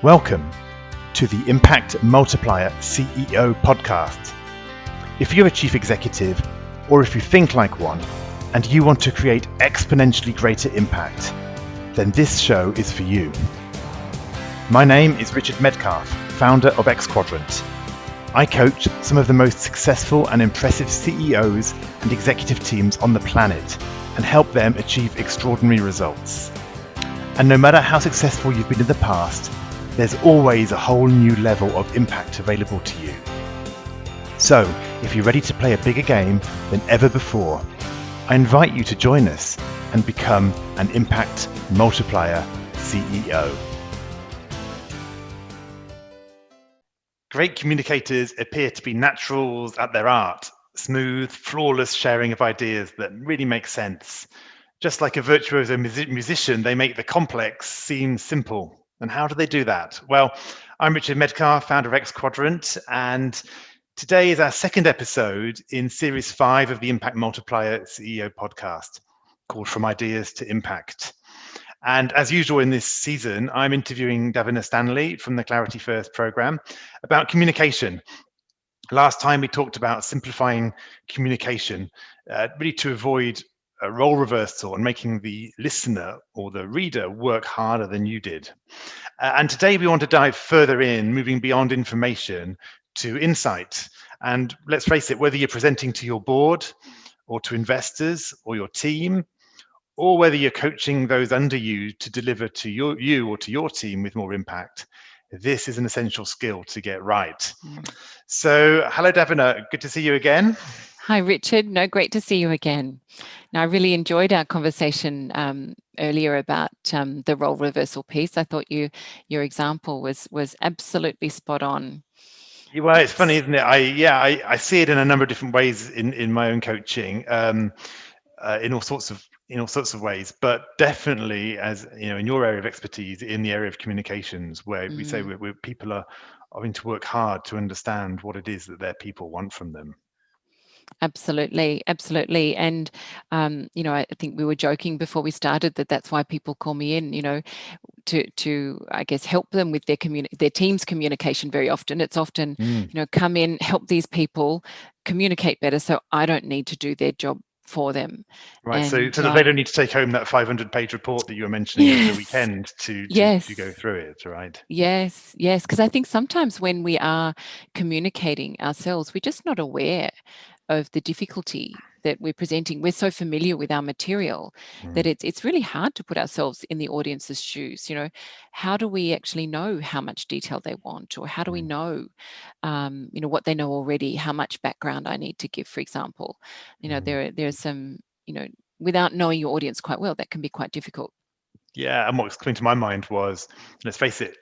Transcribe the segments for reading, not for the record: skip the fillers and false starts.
Welcome to the Impact Multiplier CEO podcast. If you're a chief executive, or if you think like one, and you want to create exponentially greater impact, then this show is for you. My name is Richard Medcalf, founder of Xquadrant. I coach some of the most successful and impressive CEOs and executive teams on the planet and help them achieve extraordinary results. And no matter how successful you've been in the past, there's always a whole new level of impact available to you. So, if you're ready to play a bigger game than ever before, I invite you to join us and become an Impact Multiplier CEO. Great communicators appear to be naturals at their art, smooth, flawless sharing of ideas that really make sense. Just like a virtuoso musician, they make the complex seem simple. And how do they do that? Well, I'm Richard Medcalf, founder of Xquadrant, and today is our second episode in Series 5 of the Impact Multiplier CEO podcast, called From Ideas to Impact. And as usual in this season, I'm interviewing Davina Stanley from the Clarity First program about communication. Last time we talked about simplifying communication, really to avoid a role reversal and making the listener or the reader work harder than you did. And today we want to dive further in, moving beyond information to insight. And let's face it, whether you're presenting to your board or to investors or your team, or whether you're coaching those under you to deliver to you or to your team with more impact, this is an essential skill to get right. So, hello, Davina. Good to see you again. Hi, Richard. Great to see you again. Now, I really enjoyed our conversation earlier about the role reversal piece. I thought your example was absolutely spot on. Well, it's funny, isn't it? I see it in a number of different ways in my own coaching, in all sorts of ways, but definitely, as you know, in your area of expertise, in the area of communications, where we say where people are having to work hard to understand what it is that their people want from them. Absolutely. And, I think we were joking before we started that's why people call me in, to I guess, help them with their team's communication very often. It's often, come in, help these people communicate better so I don't need to do their job for them. Right, and, so that they don't need to take home that 500-page report that you were mentioning over the weekend to go through it, right? Yes, because I think sometimes when we are communicating ourselves, we're just not aware of the difficulty that we're presenting. We're so familiar with our material that it's really hard to put ourselves in the audience's shoes. How do we actually know how much detail they want, or how do we know, what they know already, how much background I need to give, for example? There are some, without knowing your audience quite well, that can be quite difficult. Yeah, and what's coming to my mind was, let's face it,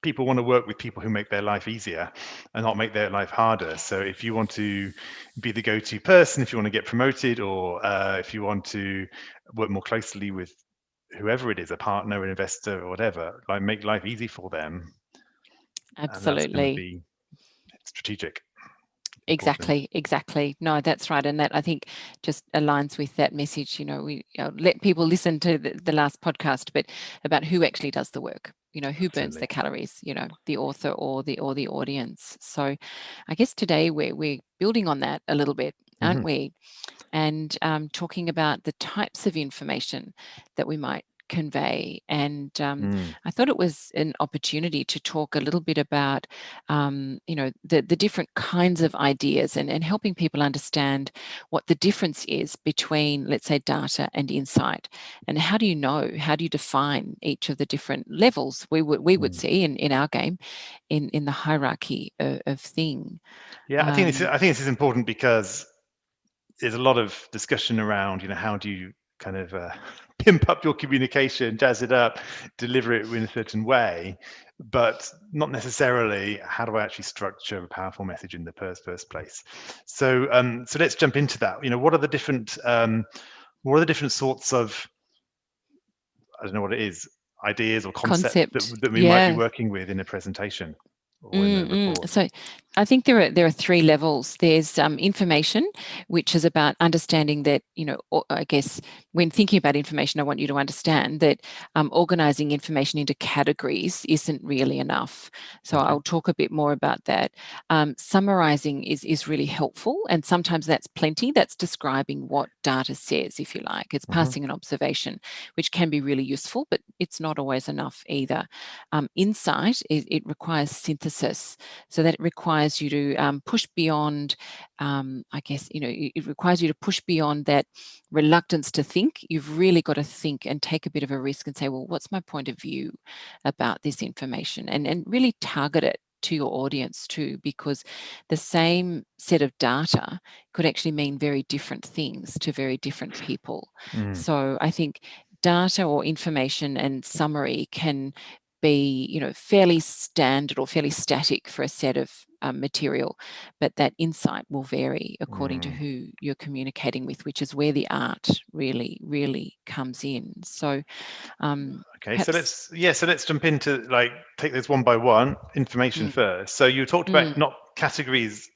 people want to work with people who make their life easier and not make their life harder. So if you want to be the go-to person, if you want to get promoted, or if you want to work more closely with whoever it is, a partner, an investor, or whatever, like make life easy for them. Absolutely. And that's going to be strategic. Exactly. No, that's right. And that, I think, just aligns with that message. We let people listen to the last podcast, but about who actually does the work, who burns the calories, the author or the audience. So I guess today we're building on that a little bit, aren't we? And talking about the types of information that we might convey. And I thought it was an opportunity to talk a little bit about the different kinds of ideas and helping people understand what the difference is between, let's say, data and insight, and how do you define each of the different levels we would see in our game, in the hierarchy of thing. I think this is important because there's a lot of discussion around how do you kind of pimp up your communication, jazz it up, deliver it in a certain way, but not necessarily how do I actually structure a powerful message in the first place. So let's jump into that. What are the different sorts of, I don't know what it is, ideas or concepts that we might be working with in a presentation or in a report? I think there are three levels. There's information, which is about understanding that, I guess when thinking about information, I want you to understand that organizing information into categories isn't really enough. So I'll talk a bit more about that. Summarizing is really helpful, and sometimes that's plenty. That's describing what data says, if you like. It's passing an observation, which can be really useful, but it's not always enough either. Insight, it requires synthesis, so that it requires you to push beyond, I guess, it requires you to push beyond that reluctance to think. You've really got to think and take a bit of a risk and say, well, what's my point of view about this information? And really target it to your audience too, because the same set of data could actually mean very different things to very different people. So I think data or information and summary can be, fairly standard or fairly static for a set of material, but that insight will vary according to who you're communicating with, which is where the art really comes in. So okay, so let's jump into, like, take this one by one. Information first. So you talked about not categories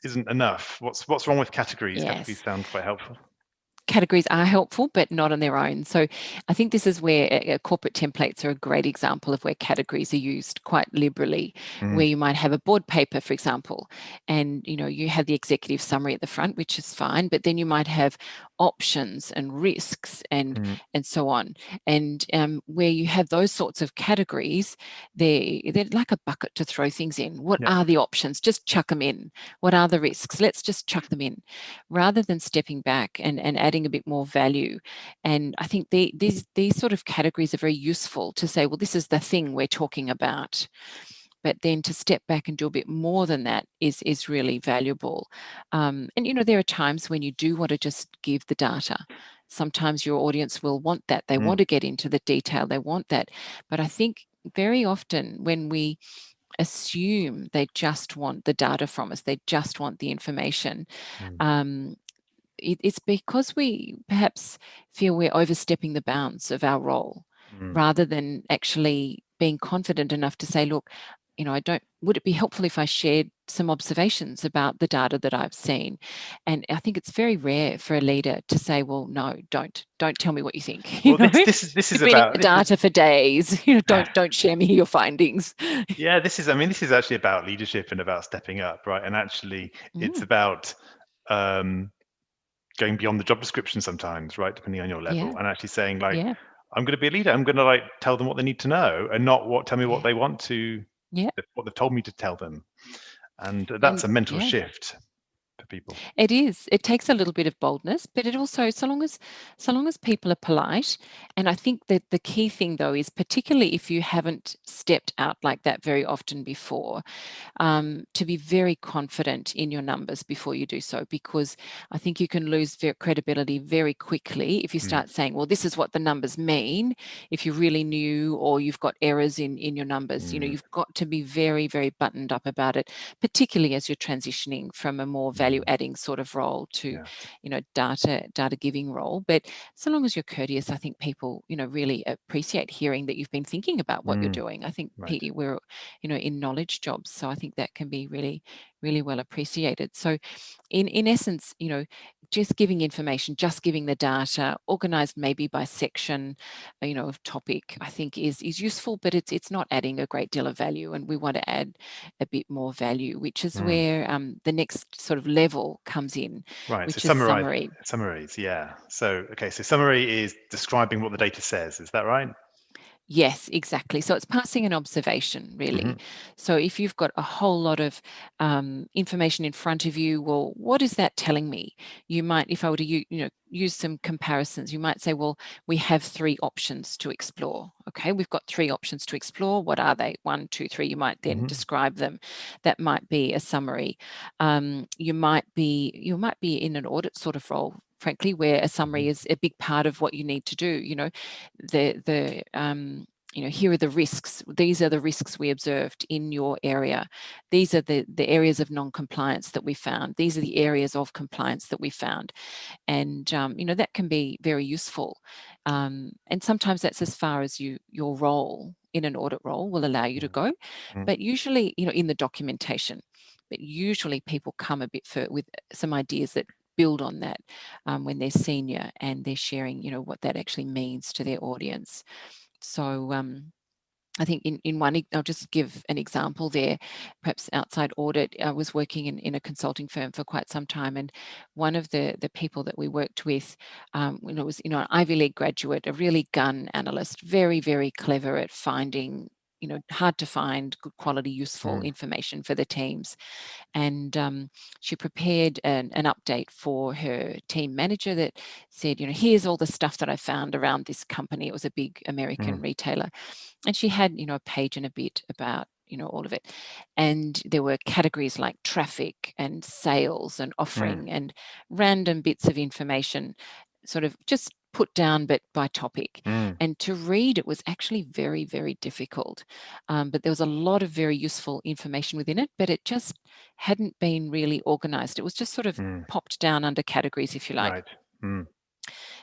isn't enough. What's wrong with categories? Yes. Categories sound quite helpful. Categories are helpful, but not on their own. So I think this is where corporate templates are a great example of where categories are used quite liberally, where you might have a board paper, for example, and you have the executive summary at the front, which is fine, but then you might have options and risks and so on. And where you have those sorts of categories, they're like a bucket to throw things in. What are the options? Just chuck them in. What are the risks? Let's just chuck them in, rather than stepping back and adding a bit more value. And I think these sort of categories are very useful to say, well, this is the thing we're talking about. But then to step back and do a bit more than that is really valuable. And there are times when you do want to just give the data. Sometimes your audience will want that. They want to get into the detail. They want that. But I think very often when we assume they just want the data from us, they just want the information, it's because we perhaps feel we're overstepping the bounds of our role, rather than actually being confident enough to say, look, would it be helpful if I shared some observations about the data that I've seen? And I think it's very rare for a leader to say, well, no, don't tell me what you think. Well, this is about the data for days. Don't share me your findings. Yeah, this is actually about leadership and about stepping up, right? And actually it's about going beyond the job description sometimes, right, depending on your level, and actually saying, like, I'm going to be a leader. I'm going to tell them what they need to know, and not tell me what they want to, what they've told me to tell them. And that's a mental shift for people. It is. It takes a little bit of boldness, but it also, so long as people are polite, and I think that the key thing though is, particularly if you haven't stepped out like that very often before, to be very confident in your numbers before you do so, because I think you can lose credibility very quickly if you start saying, well, this is what the numbers mean. If you're really new or you've got errors in your numbers, you've got to be very, very buttoned up about it, particularly as you're transitioning from a more value-adding sort of role to, data giving role. But so long as you're courteous, I think people, really appreciate hearing that you've been thinking about what you're doing. I think we're, in knowledge jobs, so I think that can be really, really well appreciated. So in essence, just giving information, just giving the data, organized maybe by section, of topic, I think is useful, but it's not adding a great deal of value, and we want to add a bit more value, which is where the next sort of level comes in, which so is summary. Summaries, yeah. So summary is describing what the data says. Is that right? Yes, exactly. So it's passing an observation, really. So if you've got a whole lot of information in front of you, well, what is that telling me? You might, if I were to use some comparisons, you might say, well, we have 3 options to explore. Okay, we've got 3 options to explore. What are they? 1, 2, 3. You might then describe them. That might be a summary. You might be in an audit sort of role, frankly, where a summary is a big part of what you need to do. here are the risks. These are the risks we observed in your area. These are the areas of non-compliance that we found. These are the areas of compliance that we found. And, that can be very useful. And sometimes that's as far as your role in an audit role will allow you to go. But usually, in the documentation, but usually people come a bit further with some ideas that build on that when they're senior and they're sharing, what that actually means to their audience. So I think in one, I'll just give an example there, perhaps outside audit. I was working in a consulting firm for quite some time, and one of the people that we worked with, was an Ivy League graduate, a really gun analyst, very, very clever at finding, hard to find good quality, useful information for the teams. And she prepared an update for her team manager that said, here's all the stuff that I found around this company. It was a big American retailer. And she had, a page and a bit about, all of it. And there were categories like traffic and sales and offering and random bits of information, sort of just put down but by topic. And to read it was actually very, very difficult. But there was a lot of very useful information within it, but it just hadn't been really organized. It was just sort of popped down under categories, if you like. Right.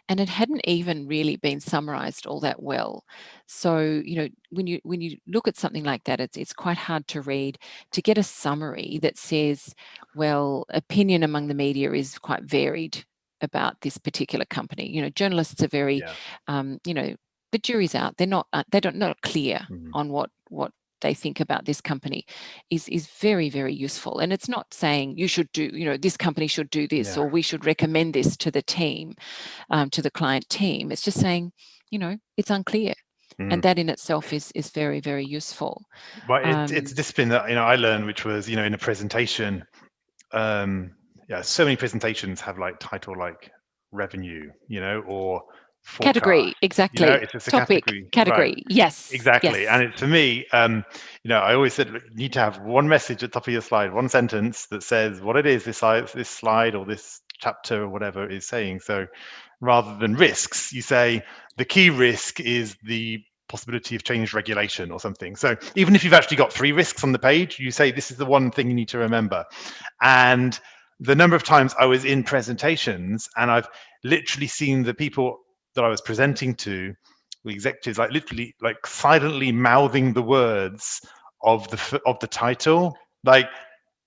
And it hadn't even really been summarized all that well. So, when you look at something like that, it's quite hard to read. To get a summary that says, well, opinion among the media is quite varied about this particular company. Journalists are very, the jury's out. They're not clear on what they think about this company is very, very useful. And it's not saying you should do, this company should do this, or we should recommend this to the team, to the client team. It's just saying, it's unclear. And that in itself is very, very useful. But it's a discipline that, I learned, which was, in a presentation, so many presentations have like title like revenue, or forecast. Category, exactly. It's just a topic, category. Right. Yes. Exactly. Yes. And it, for me, I always said you need to have one message at the top of your slide, one sentence that says what it is this slide or this chapter or whatever is saying. So rather than risks, you say the key risk is the possibility of changed regulation or something. So even if you've actually got 3 risks on the page, you say this is the one thing you need to remember. And the number of times I was in presentations and I've literally seen the people that I was presenting to, the executives, like literally like silently mouthing the words of the title, like,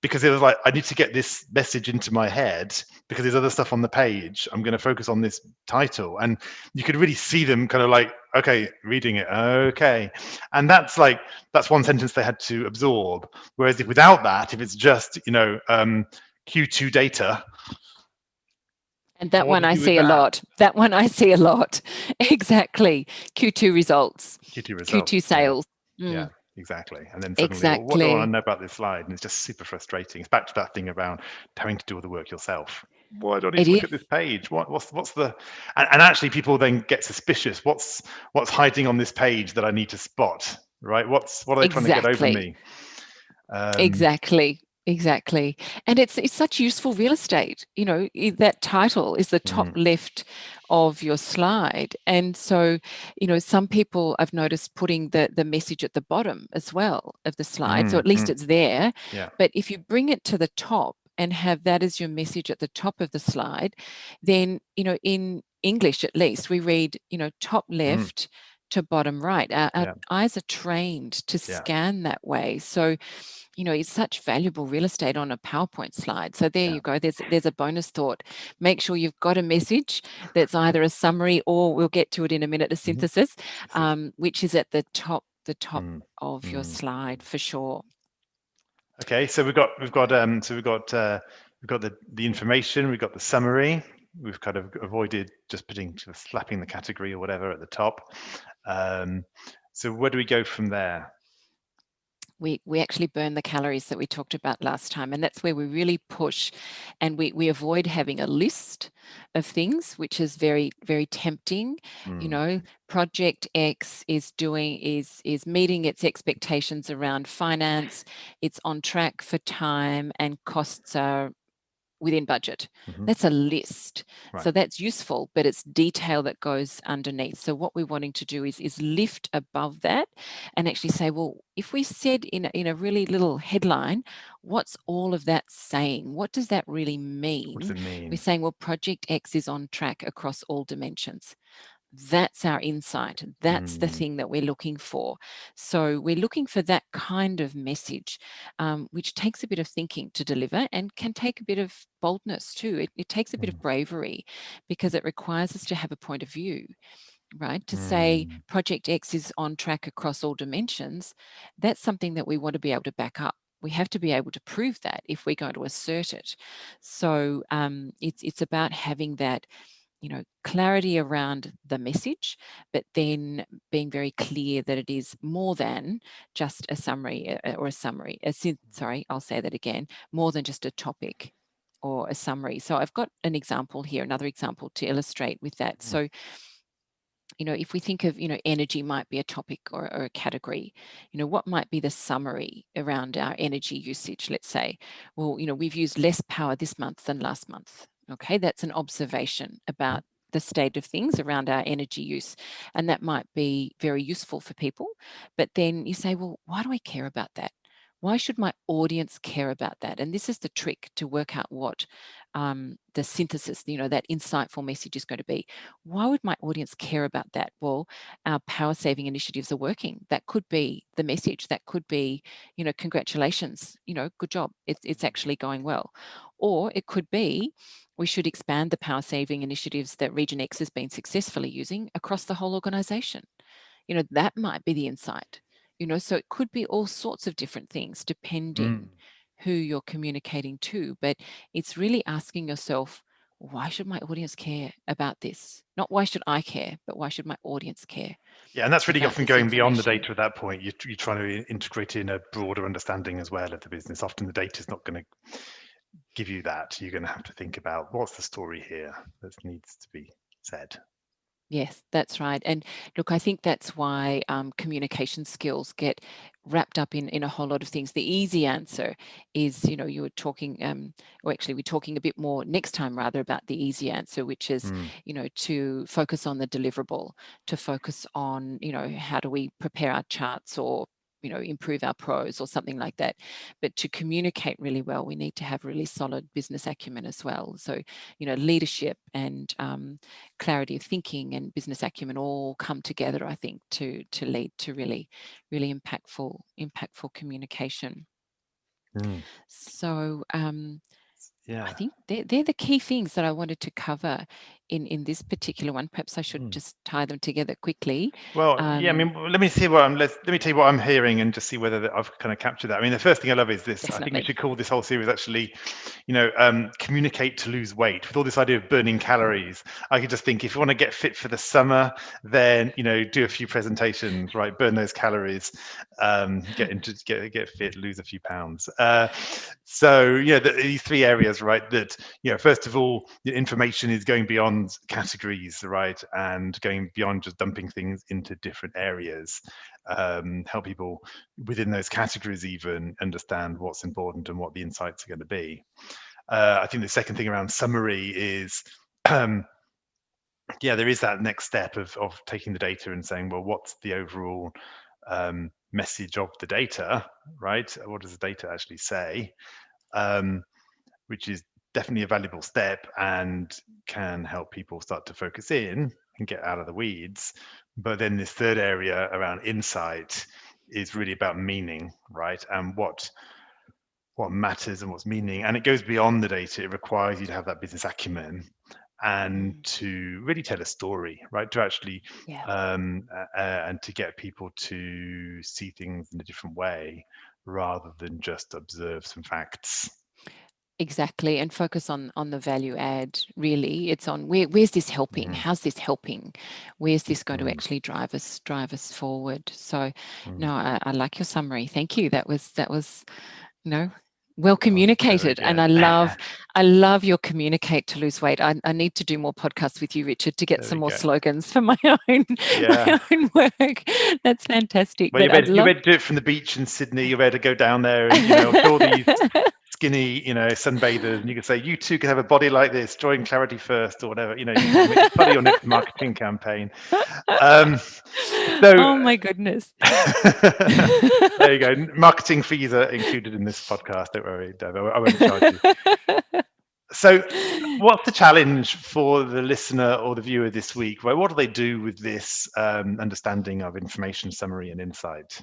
because it was like, I need to get this message into my head because there's other stuff on the page. I'm going to focus on this title. And you could really see them kind of like, okay, reading it. Okay. And that's one sentence they had to absorb. Whereas if without that, if it's just, Q2 data. And that one I see a lot. That one I see a lot. Exactly. Q2 results. Q2 sales. Yeah. Exactly. And then suddenly, well, what do I want to know about this slide? And it's just super frustrating. It's back to that thing around having to do all the work yourself. Why do I need to look at this page? What's the and actually people then get suspicious. What's hiding on this page that I need to spot? Right? What are they trying to get over me? Exactly. And it's such useful real estate. That title is the top left of your slide. And so, some people I've noticed putting the message at the bottom as well of the slide. So at least it's there. Yeah. But if you bring it to the top and have that as your message at the top of the slide, then, in English at least, we read, top left to bottom right. Our eyes are trained to scan that way. So, it's such valuable real estate on a PowerPoint slide. So there you go. There's a bonus thought. Make sure you've got a message that's either a summary, or we'll get to it in a minute, a synthesis, which is at the top of your slide for sure. Okay, so we've got the information, we've got the summary. We've kind of avoided just slapping the category or whatever at the top. So where do we go from there? We actually burn the calories that we talked about last time, and that's where we really push, and we avoid having a list of things, which is very, very tempting. Project X is meeting its expectations around finance, it's on track for time, and costs are within budget. Mhm. That's a list. Right. So that's useful, but it's detail that goes underneath. So what we're wanting to do is lift above that and actually say, well, if we said in a really little headline, what's all of that saying? What does that really mean? What does it mean? We're saying, well, Project X is on track across all dimensions. That's our insight. That's the thing that we're looking for. So we're looking for that kind of message, which takes a bit of thinking to deliver and can take a bit of boldness too. It takes a bit of bravery because it requires us to have a point of view, right? To say Project X is on track across all dimensions, that's something that we want to be able to back up. We have to be able to prove that if we're going to assert it. So it's about having that, clarity around the message, but then being very clear that it is more than just a summary or a summary. Sorry, I'll say that again, more than just a topic or a summary. So I've got an example here, another example to illustrate with that. So, if we think of, energy might be a topic or a category, what might be the summary around our energy usage, let's say? Well, we've used less power this month than last month. Okay, that's an observation about the state of things around our energy use. And that might be very useful for people. But then you say, well, why do I care about that? Why should my audience care about that? And this is the trick to work out what the synthesis, that insightful message is going to be. Why would my audience care about that? Well, our power saving initiatives are working. That could be the message. That could be, congratulations, good job. It's actually going well. Or it could be, we should expand the power saving initiatives that Region X has been successfully using across the whole organization. That might be the insight. So it could be all sorts of different things depending who you're communicating to, but it's really asking yourself, why should my audience care about this? Not why should I care, but why should my audience care? Yeah, and that's really about often this going beyond the information? data at that point. You're trying to integrate in a broader understanding as well of the business. Often the data is not going to give you that. You're going to have to think about what's the story here that needs to be said. Yes, that's right. And look, I think that's why communication skills get wrapped up in a whole lot of things. The easy answer is, you were talking, or actually we're talking a bit more next time rather about the easy answer, which is, to focus on the deliverable, to focus on, how do we prepare our charts or improve our pros or something like that. But to communicate really well, we need to have really solid business acumen as well. So, leadership and clarity of thinking and business acumen all come together, I think, to lead to really, really impactful communication. So I think they're the key things that I wanted to cover in this particular one. Perhaps I should just tie them together quickly. Well, yeah, I mean, let me see what let me tell you what I'm hearing and just see whether I've kind of captured that. I mean, the first thing I love is this. Definitely. I think we should call this whole series actually, communicate to lose weight. With all this idea of burning calories, I could just think if you want to get fit for the summer, then do a few presentations, right? Burn those calories, get fit, lose a few pounds. So these three areas, right? That first of all, the information is going beyond categories, right, and going beyond just dumping things into different areas. Help people within those categories even understand what's important and what the insights are going to be. I think the second thing around summary is there is that next step of taking the data and saying, well, what's the overall message of the data, right? What does the data actually say? Which is definitely a valuable step and can help people start to focus in and get out of the weeds. But then this third area around insight is really about meaning, right? And what matters and what's meaning. And it goes beyond the data. It requires you to have that business acumen and to really tell a story, right? To actually and to get people to see things in a different way rather than just observe some facts. Exactly, and focus on the value add. Really, it's on where's this helping? How's this helping? Where's this going to actually drive us forward? So, no, I like your summary. Thank you. That was well communicated, and I love your communicate to lose weight. I need to do more podcasts with you, Richard, to get some more slogans for my own work. That's fantastic. Well, you're ready to do it from the beach in Sydney. You're ready to go down there and all these skinny, sunbathers, and you could say, you too can have a body like this, join Clarity First or whatever, you can make part of your next marketing campaign. Oh my goodness. There you go. Marketing fees are included in this podcast. Don't worry, Dave. I won't charge you. So what's the challenge for the listener or the viewer this week? Right? What do they do with this understanding of information summary and insight?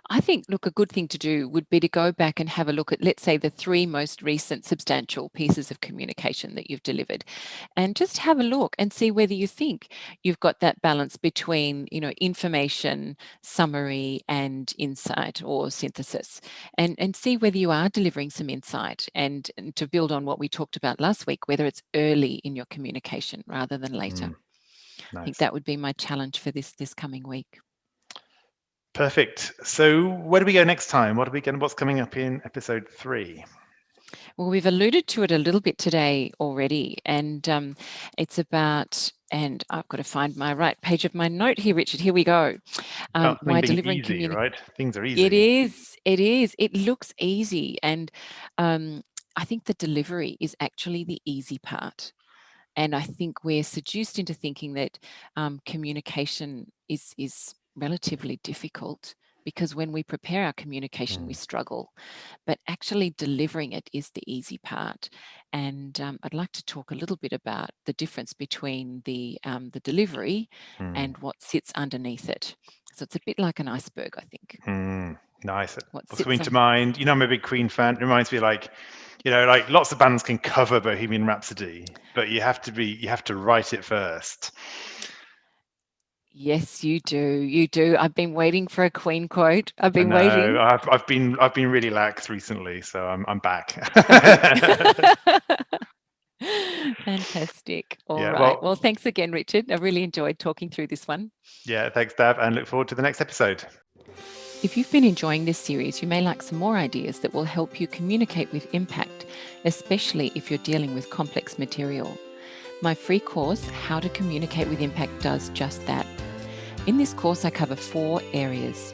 I think, look, a good thing to do would be to go back and have a look at, let's say, the 3 most recent substantial pieces of communication that you've delivered, and just have a look and see whether you think you've got that balance between, information, summary, and insight or synthesis, and see whether you are delivering some insight, and to build on what we talked about last week, whether it's early in your communication rather than later. Nice. I think that would be my challenge for this coming week. Perfect. So where do we go next time? What's coming up in episode 3? Well, we've alluded to it a little bit today already, and it's about, and I've got to find my right page of my note here, Richard. Here we go. My delivering communication. Right? Things are easy. It is. It looks easy, and I think the delivery is actually the easy part. And I think we're seduced into thinking that communication is relatively difficult, because when we prepare our communication, we struggle, but actually delivering it is the easy part. And I'd like to talk a little bit about the difference between the delivery and what sits underneath it. So it's a bit like an iceberg, I think. Nice. What's coming to mind? I'm a big Queen fan. It reminds me, like lots of bands can cover Bohemian Rhapsody, but you have to write it first. Yes, you do. You do. I've been waiting for a Queen quote. I've been waiting. I've been really lax recently, so I'm back. Fantastic. All right. Well, thanks again, Richard. I really enjoyed talking through this one. Yeah, thanks, Dav, and look forward to the next episode. If you've been enjoying this series, you may like some more ideas that will help you communicate with impact, especially if you're dealing with complex material. My free course, How to Communicate with Impact, does just that. In this course, I cover 4 areas: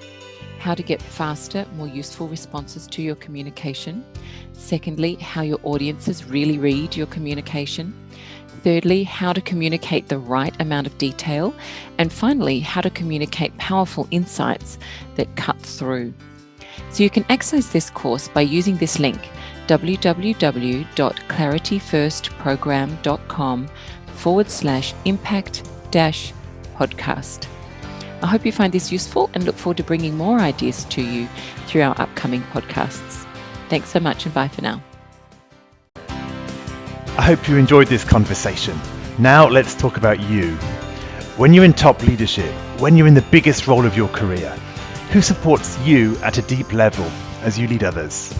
how to get faster, more useful responses to your communication. Secondly, how your audiences really read your communication. Thirdly, how to communicate the right amount of detail. And finally, how to communicate powerful insights that cut through. So you can access this course by using this link, www.clarityfirstprogram.com/impact-podcast. I hope you find this useful and look forward to bringing more ideas to you through our upcoming podcasts. Thanks so much, and bye for now. I hope you enjoyed this conversation. Now let's talk about you. When you're in top leadership, when you're in the biggest role of your career, who supports you at a deep level as you lead others?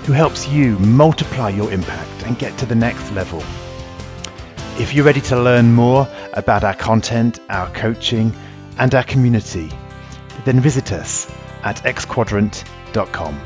Who helps you multiply your impact and get to the next level? If you're ready to learn more about our content, our coaching, and our community, then visit us at xquadrant.com.